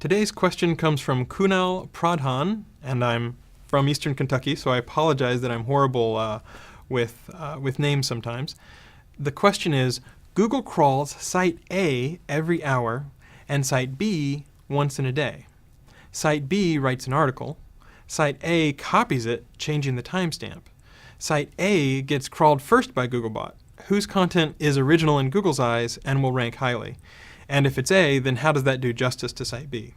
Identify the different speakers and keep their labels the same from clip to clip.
Speaker 1: Today's question comes from Kunal Pradhan, and I'm from Eastern Kentucky, so I apologize that I'm horrible with names sometimes. The question is, Google crawls site A every hour and site B once in a day. Site B writes an article. Site A copies it, changing the timestamp. Site A gets crawled first by Googlebot, whose content is original in Google's eyes and will rank highly. And if it's A, then how does that do justice to site B?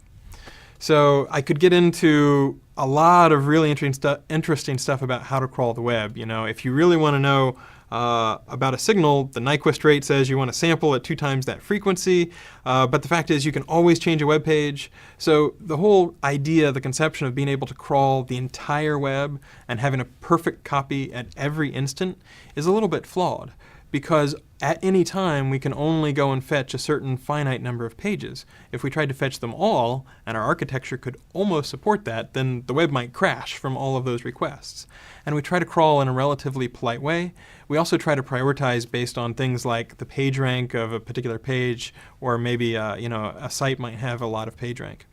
Speaker 1: So I could get into a lot of really interesting stuff about how to crawl the web. You know, if you really want to know about a signal, the Nyquist rate says you want to sample at 2 times that frequency, but the fact is you can always change a web page. So the whole idea, the conception of being able to crawl the entire web and having a perfect copy at every instant is a little bit flawed, because at any time we can only go and fetch a certain finite number of pages. If we tried to fetch them all, and our architecture could almost support that, then the web might crash from all of those requests. And we try to crawl in a relatively polite way. We also try to prioritize based on things like the page rank of a particular page, or maybe a site might have a lot of page rank.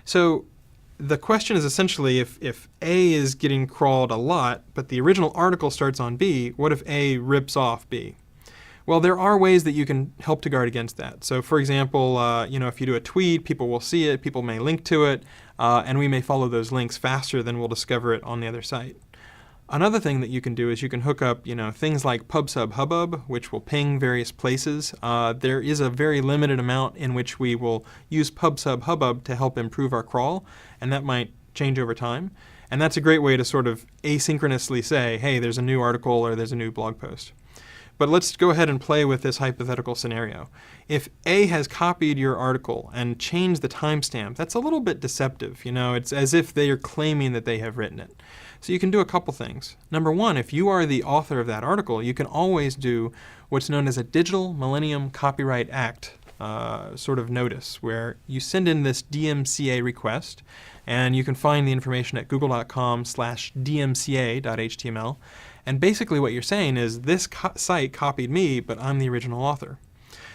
Speaker 1: So the question is essentially, if A is getting crawled a lot, but the original article starts on B, what if A rips off B? Well, there are ways that you can help to guard against that. So for example, if you do a tweet, people will see it, people may link to it, and we may follow those links faster than we'll discover it on the other site. Another thing that you can do is you can hook up things like pub/sub/hubbub, which will ping various places. There is a very limited amount in which we will use pub/sub/hubbub to help improve our crawl, and that might change over time. And that's a great way to sort of asynchronously say, hey, there's a new article or there's a new blog post. But let's go ahead and play with this hypothetical scenario. If A has copied your article and changed the timestamp, that's a little bit deceptive. It's as if they are claiming that they have written it. So you can do a couple things. Number one, if you are the author of that article, you can always do what's known as a Digital Millennium Copyright Act sort of notice, where you send in this DMCA request, and you can find the information at google.com/dmca.html. And basically what you're saying is, this site copied me, but I'm the original author.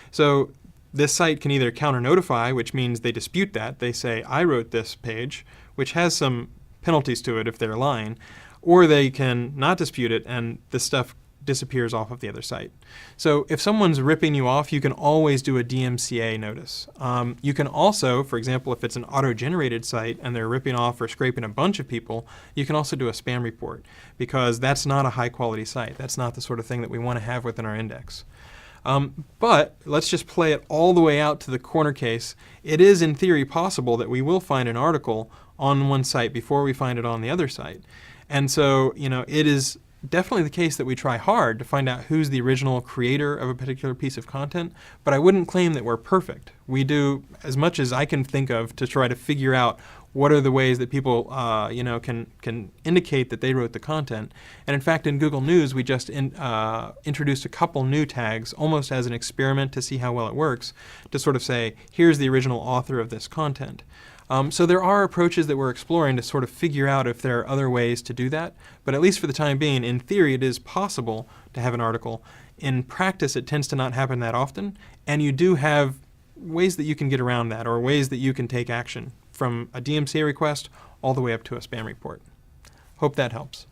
Speaker 1: So this site can either counter-notify, which means they dispute that. They say, I wrote this page, which has some penalties to it if they're lying, or they can not dispute it and the stuff disappears off of the other site. So if someone's ripping you off, you can always do a DMCA notice. You can also, for example, if it's an auto-generated site and they're ripping off or scraping a bunch of people, you can also do a spam report, because that's not a high-quality site. That's not the sort of thing that we want to have within our index. But let's just play it all the way out to the corner case. It is in theory possible that we will find an article on one site before we find it on the other site. And so, it is definitely the case that we try hard to find out who's the original creator of a particular piece of content, but I wouldn't claim that we're perfect. We do as much as I can think of to try to figure out what are the ways that people can indicate that they wrote the content. And in fact, in Google News, we just introduced a couple new tags almost as an experiment to see how well it works, to sort of say, here's the original author of this content. So there are approaches that we're exploring to sort of figure out if there are other ways to do that, but at least for the time being, in theory, it is possible to have an article. In practice, it tends to not happen that often, and you do have ways that you can get around that, or ways that you can take action, from a DMCA request all the way up to a spam report. Hope that helps.